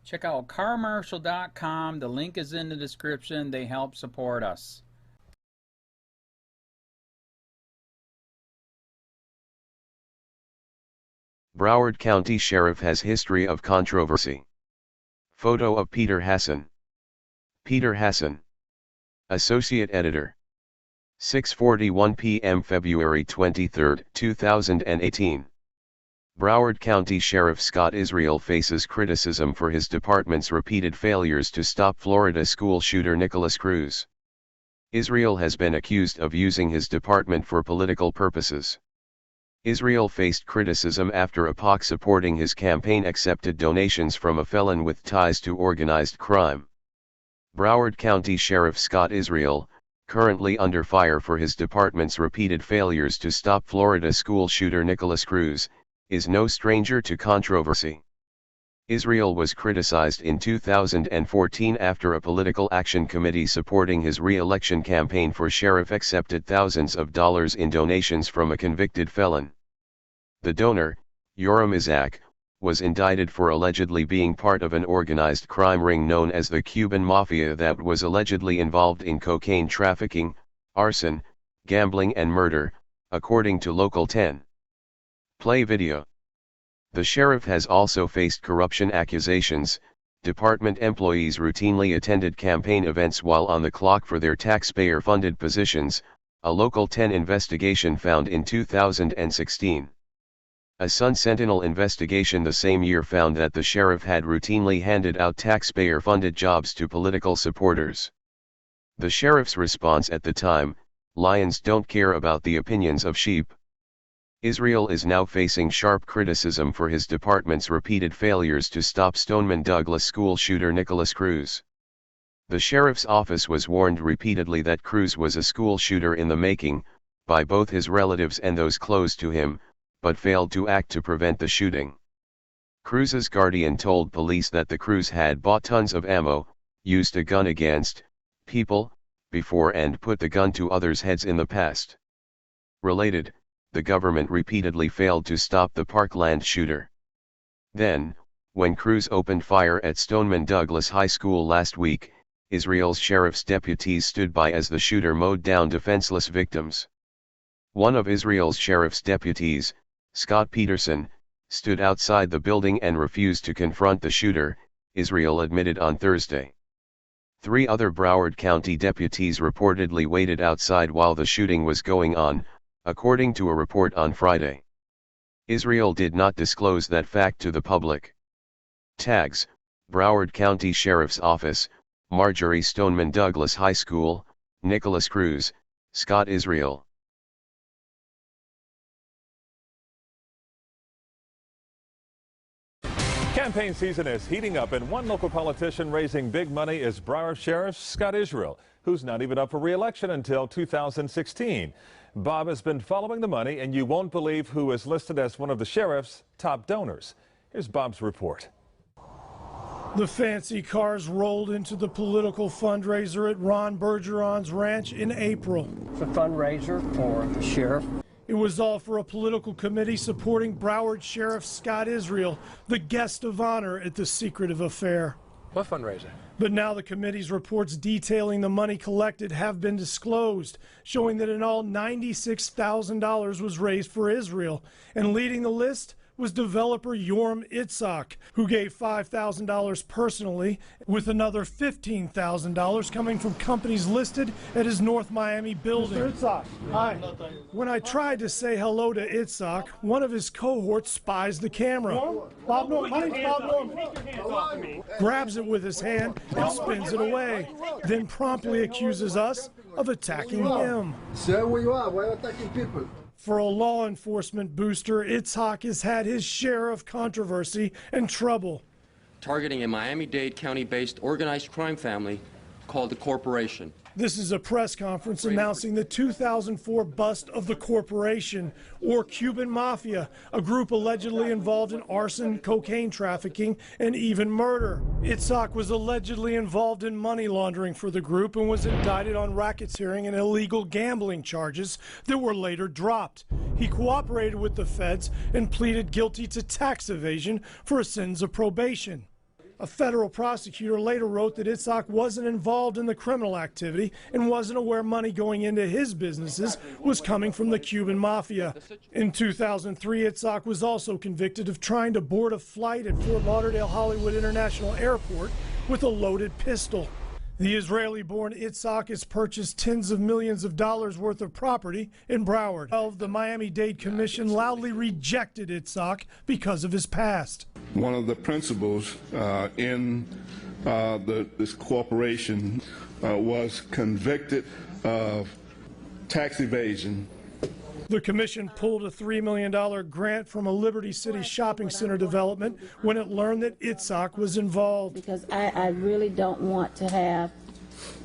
Check out carmarshal.com. The link is in the description. They help support us. Broward County Sheriff has history of controversy. Photo of Peter Hassan. Peter Hassan. Associate Editor. 6:41 p.m. February 23, 2018. Broward County Sheriff Scott Isreal faces criticism for his department's repeated failures to stop Florida school shooter Nikolas Cruz. Isreal has been accused of using his department for political purposes. Isreal faced criticism after a POC supporting his campaign accepted donations from a felon with ties to organized crime. Broward County Sheriff Scott Isreal, currently under fire for his department's repeated failures to stop Florida school shooter Nikolas Cruz, is no stranger to controversy. Isreal was criticized in 2014 after a political action committee supporting his re-election campaign for sheriff accepted thousands of dollars in donations from a convicted felon. The donor, Yoram Isaac, was indicted for allegedly being part of an organized crime ring known as the Cuban Mafia that was allegedly involved in cocaine trafficking, arson, gambling and murder, according to Local 10. Play video. The sheriff has also faced corruption accusations. Department employees routinely attended campaign events while on the clock for their taxpayer-funded positions, a Local 10 investigation found in 2016. A Sun Sentinel investigation the same year found that the sheriff had routinely handed out taxpayer-funded jobs to political supporters. The sheriff's response at the time, "Lions don't care about the opinions of sheep." Isreal is now facing sharp criticism for his department's repeated failures to stop Stoneman Douglas school shooter Nikolas Cruz. The sheriff's office was warned repeatedly that Cruz was a school shooter in the making, by both his relatives and those close to him, but failed to act to prevent the shooting. Cruz's guardian told police that the Cruz had bought tons of ammo, used a gun against people before and put the gun to others' heads in the past. Related, the government repeatedly failed to stop the Parkland shooter. Then, when Cruz opened fire at Stoneman Douglas High School last week, Israel's sheriff's deputies stood by as the shooter mowed down defenseless victims. One of Israel's sheriff's deputies, Scott Peterson, stood outside the building and refused to confront the shooter, Isreal admitted on Thursday. 3 other Broward County deputies reportedly waited outside while the shooting was going on, according to a report on Friday. Isreal did not disclose that fact to the public. Tags: Broward County Sheriff's Office, Marjorie Stoneman Douglas High School, Nikolas Cruz, Scott Isreal. Campaign season is heating up, and one local politician raising big money is Broward Sheriff Scott Isreal, who's not even up for re-election until 2016. Bob has been following the money, and you won't believe who is listed as one of the sheriff's top donors. Here's Bob's report. The fancy cars rolled into the political fundraiser at Ron Bergeron's ranch in April. It's a fundraiser for the sheriff. It was all for a political committee supporting Broward Sheriff Scott Isreal, the guest of honor at the secretive affair. What fundraiser? But now the committee's reports detailing the money collected have been disclosed, showing that in all $96,000 was raised for Isreal, and leading the list was developer Yoram Itzhak, who gave $5,000 personally, with another $15,000 coming from companies listed at his North Miami building. Mr. Itzhak, hi. When I tried to say hello to Itzhak, one of his cohorts spies the camera. Bob Norman, my name's Bob Norman. Grabs it with his hand and spins it away, then promptly accuses us of attacking him. Sir, where you are? Why are you attacking people? For a law enforcement booster, Itzhak has had his share of controversy and trouble. Targeting a Miami-Dade County-based organized crime family called the Corporation. This is a press conference announcing the 2004 bust of the Corporation, or Cuban Mafia, a group allegedly involved in arson, cocaine trafficking, and even murder. Itzhak was allegedly involved in money laundering for the group and was indicted on racketeering and illegal gambling charges that were later dropped. He cooperated with the feds and pleaded guilty to tax evasion for sins of probation. A federal prosecutor later wrote that Itzhak wasn't involved in the criminal activity and wasn't aware money going into his businesses was coming from the Cuban mafia. In 2003, Itzhak was also convicted of trying to board a flight at Fort Lauderdale Hollywood International Airport with a loaded pistol. The Israeli-born Itzhak has purchased tens of millions of dollars worth of property in Broward. The Miami-Dade Commission loudly rejected Itzhak because of his past. One of the principals in this corporation was convicted of tax evasion. The commission pulled a $3 million grant from a Liberty City shopping center development when it learned that Itzhak was involved. Because I really don't want to have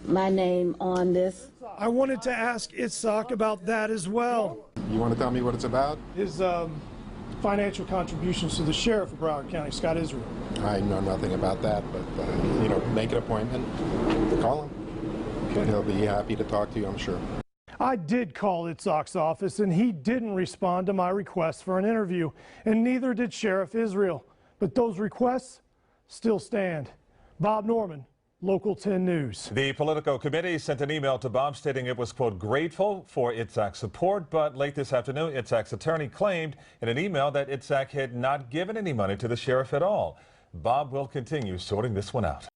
my name on this. I wanted to ask Itzhak about that as well. You want to tell me what it's about? His financial contributions to the sheriff of Broward County, Scott Isreal. I know nothing about that, but you know, make an appointment to call him. Okay. He'll be happy to talk to you, I'm sure. I did call Itzhak's office, and he didn't respond to my request for an interview, and neither did Sheriff Isreal. But those requests still stand. Bob Norman, Local 10 News. The Political Committee sent an email to Bob stating it was, quote, grateful for Itzhak's support, but late this afternoon, Itzhak's attorney claimed in an email that Itzhak had not given any money to the sheriff at all. Bob will continue sorting this one out.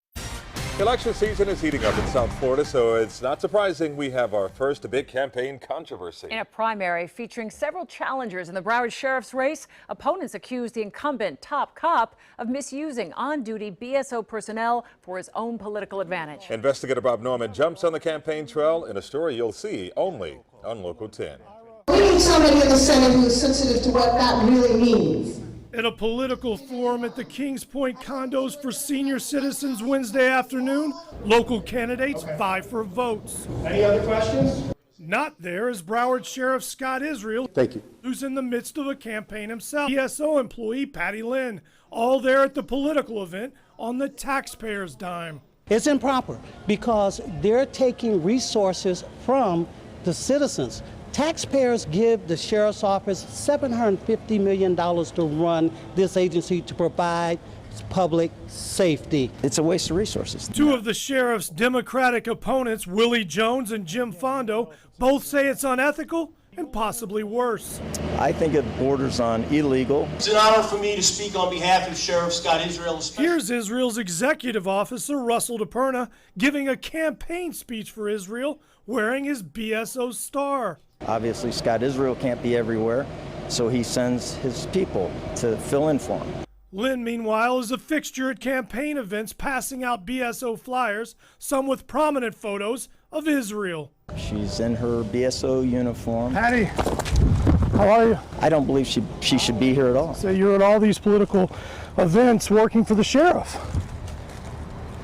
Election season is heating up in South Florida, so it's not surprising we have our first big campaign controversy. In a primary featuring several challengers in the Broward Sheriff's race, opponents accused the incumbent top cop of misusing on-duty BSO personnel for his own political advantage. Investigator Bob Norman jumps on the campaign trail in a story you'll see only on Local 10. We need somebody in the Senate who is sensitive to what that really means. At a political forum at the Kings Point condos for senior citizens Wednesday afternoon, local candidates vie for votes. Any other questions? Not there is Broward Sheriff Scott Isreal, Thank you, who's in the midst of a campaign himself. BSO employee Patty Lynn, all there at the political event on the taxpayers' dime. It's improper because they're taking resources from the citizens. Taxpayers give the sheriff's office $750 million to run this agency to provide public safety. It's a waste of resources. Two of the sheriff's Democratic opponents, Willie Jones and Jim Fondo, both say it's unethical and possibly worse. I think it borders on illegal. It's an honor for me to speak on behalf of Sheriff Scott Isreal. Here's Israel's executive officer, Russell DePerna, giving a campaign speech for Isreal, wearing his BSO star. Obviously, Scott Isreal can't be everywhere, so he sends his people to fill in for him. Lynn, meanwhile, is a fixture at campaign events, passing out BSO flyers, some with prominent photos of Isreal. She's in her BSO uniform. Patty, how are you? I don't believe she should be here at all. So you're at all these political events working for the sheriff?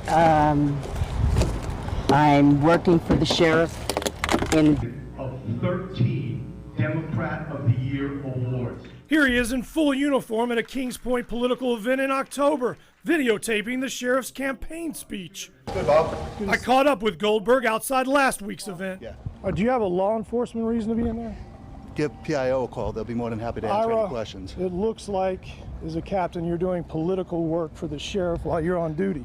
I'm working for the sheriff in 13 Democrat of the Year awards. Here he is in full uniform at a Kings Point political event in October, videotaping the sheriff's campaign speech. Good, Bob. I caught up with Goldberg outside last week's event. Yeah. Do you have a law enforcement reason to be in there? Give PIO a call. They'll be more than happy to answer any questions. It looks like, as a captain, you're doing political work for the sheriff while you're on duty.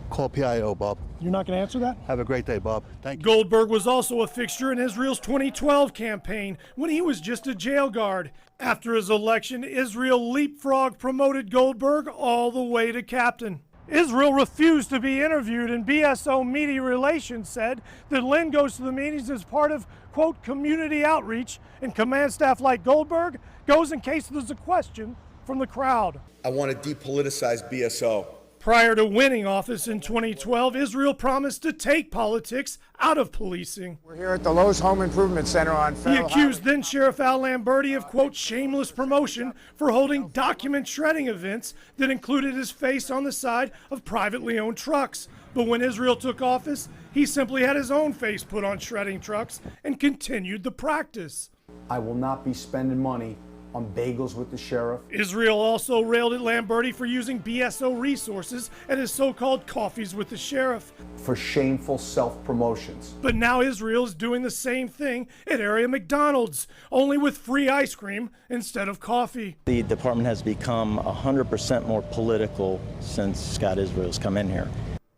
Call PIO, Bob. You're not going to answer that? Have a great day, Bob. Thank you. Goldberg was also a fixture in Isreal's 2012 campaign when he was just a jail guard. After his election, Isreal leapfrog promoted Goldberg all the way to captain. Isreal refused to be interviewed, and BSO Media Relations said that Lynn goes to the meetings as part of, quote, community outreach, and command staff like Goldberg goes in case there's a question from the crowd. I want to depoliticize BSO. Prior to winning office in 2012, Isreal promised to take politics out of policing. We're here at the Lowe's Home Improvement Center on Federal He accused then Sheriff Al Lamberti of, quote, shameless promotion for holding document shredding events that included his face on the side of privately owned trucks. But when Isreal took office, he simply had his own face put on shredding trucks and continued the practice. I will not be spending money on bagels with the sheriff. Isreal also railed at Lamberti for using BSO resources at his so-called coffees with the sheriff. For shameful self-promotions. But now Isreal is doing the same thing at area McDonald's, only with free ice cream instead of coffee. The department has become 100% more political since Scott Isreal's come in here.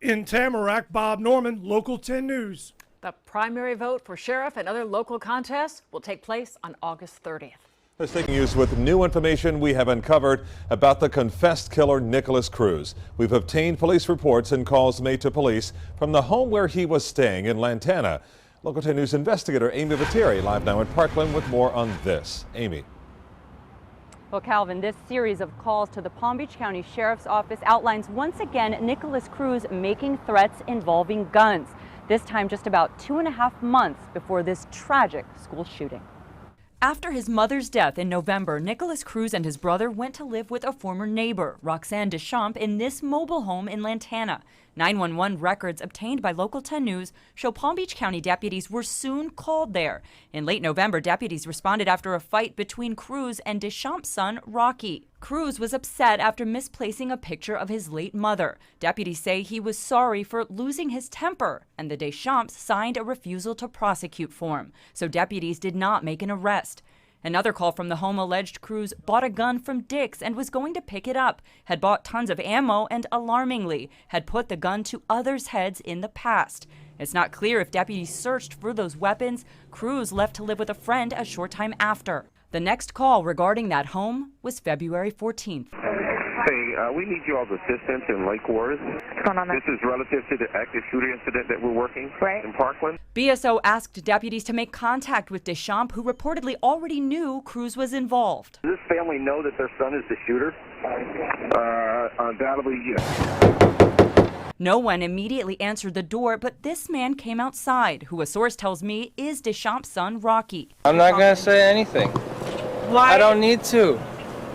In Tamarack, Bob Norman, Local 10 News. The primary vote for sheriff and other local contests will take place on August 30th. Let's take news with new information we have uncovered about the confessed killer Nicholas Cruz. We've obtained police reports and calls made to police from the home where he was staying in Lantana. Local 10 News investigator Amy Gualtieri live now in Parkland with more on this. Amy. Well, Calvin, this series of calls to the Palm Beach County Sheriff's Office outlines once again Nicholas Cruz making threats involving guns. This time just about 2.5 months before this tragic school shooting. After his mother's death in November, Nicholas Cruz and his brother went to live with a former neighbor, Roxanne Deschamps, in this mobile home in Lantana. 911 records obtained by Local 10 News show Palm Beach County deputies were soon called there. In late November, deputies responded after a fight between Cruz and Deschamps' son, Rocky. Cruz was upset after misplacing a picture of his late mother. Deputies say he was sorry for losing his temper, and the Deschamps signed a refusal to prosecute form, so deputies did not make an arrest. Another call from the home alleged Cruz bought a gun from Dick's and was going to pick it up, had bought tons of ammo, and alarmingly, had put the gun to others' heads in the past. It's not clear if deputies searched for those weapons. Cruz left to live with a friend a short time after. The next call regarding that home was February 14th. Hey, we need you all's assistance in Lake Worth. What's going on there? This is relative to the active shooter incident that we're working in Parkland. BSO asked deputies to make contact with Deschamps, who reportedly already knew Cruz was involved. Does this family know that their son is the shooter? Undoubtedly, yes. No one immediately answered the door, but this man came outside, who a source tells me is Deschamps' son, Rocky. I'm not going to say anything. Why? I don't need to.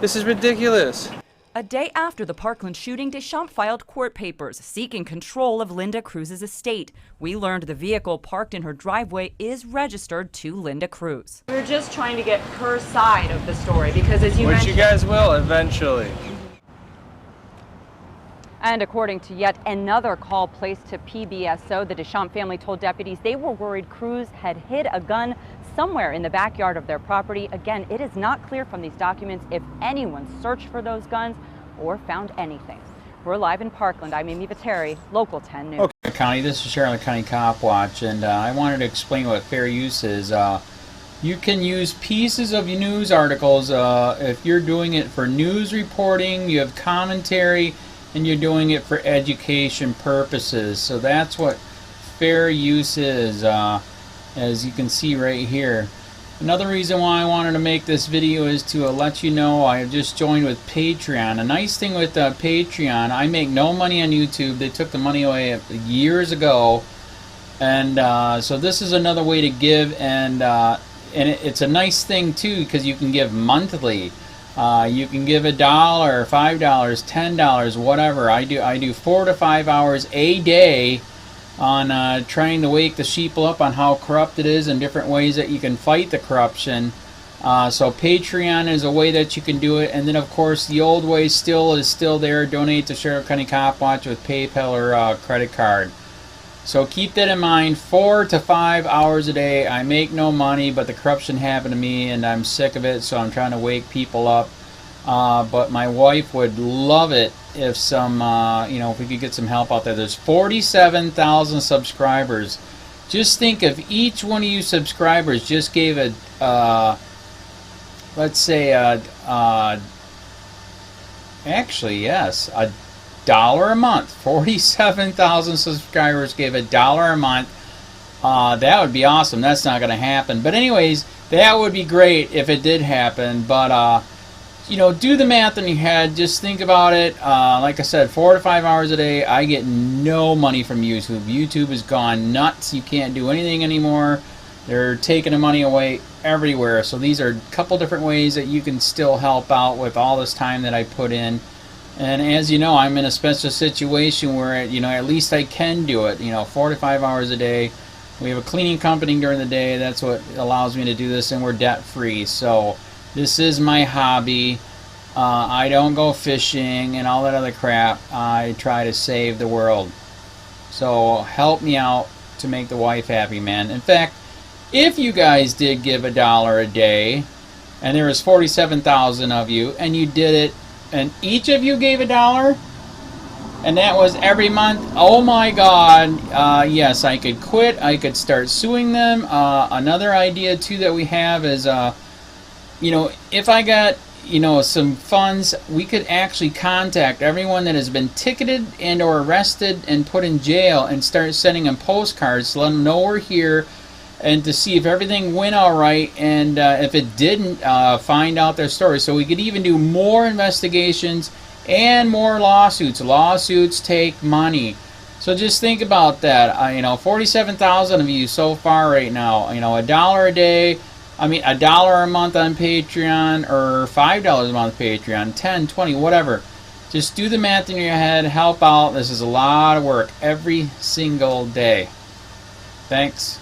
This is ridiculous. A day after the Parkland shooting, Deschamps filed court papers seeking control of Linda Cruz's estate. We learned the vehicle parked in her driveway is registered to Linda Cruz. We're just trying to get her side of the story because, as you mentioned, which you guys will eventually. And according to yet another call placed to PBSO, the Deschamps family told deputies they were worried Cruz had hid a gun somewhere in the backyard of their property. Again, it is not clear from these documents if anyone searched for those guns or found anything. We're live in Parkland. I'm Amy Gualtieri, Local 10 News. Okay, County, this is Charlotte County Cop Watch, and I wanted to explain what fair use is. You can use pieces of your news articles if you're doing it for news reporting, you have commentary, and you're doing it for education purposes. So that's what fair use is, as you can see right here. Another reason why I wanted to make this video is to let you know I have just joined with Patreon. A nice thing with Patreon, I make no money on YouTube. They took the money away years ago, and so this is another way to give, and it's a nice thing too because you can give monthly. You can give $1, $5, $10, whatever. I do 4 to 5 hours a day on trying to wake the sheep up on how corrupt it is and different ways that you can fight the corruption. So Patreon is a way that you can do it, and then of course the old way is still there. Donate to Sheriff County Cop Watch with PayPal or credit card. So keep that in mind. 4 to 5 hours a day. I make no money, but the corruption happened to me and I'm sick of it, so I'm trying to wake people up. But my wife would love it if some, if we could get some help out there. There's 47,000 subscribers. Just think if each one of you subscribers just gave a, let's say, actually, yes, $1 a month. 47,000 subscribers gave $1 a month. That would be awesome. That's not going to happen. But anyways, that would be great if it did happen. But, do the math in your head. Just think about it. Like I said, 4 to 5 hours a day. I get no money from YouTube. YouTube has gone nuts. You can't do anything anymore. They're taking the money away everywhere. So these are a couple different ways that you can still help out with all this time that I put in. And as you know, I'm in a special situation where, at least I can do it, 4 to 5 hours a day. We have a cleaning company during the day. That's what allows me to do this, and we're debt free. So This is my hobby. I don't go fishing and all that other crap. I try to save the world. So help me out to make the wife happy, man. In fact, if you guys did give $1 a day, and there was 47,000 of you, and you did it, and each of you gave $1, and that was every month, oh my God, yes, I could quit. I could start suing them. Another idea too that we have is, you know, if I got, you know, some funds, we could actually contact everyone that has been ticketed and or arrested and put in jail and start sending them postcards to let them know we're here, and to see if everything went all right, and if it didn't, find out their story. So we could even do more investigations and more lawsuits. Lawsuits take money. So just think about that. You know, 47,000 of you so far right now. You know, $1 a day. I mean, $1 a month on Patreon, or $5 a month Patreon, 10, 20, whatever. Just do the math in your head. Help out. This is a lot of work every single day. Thanks.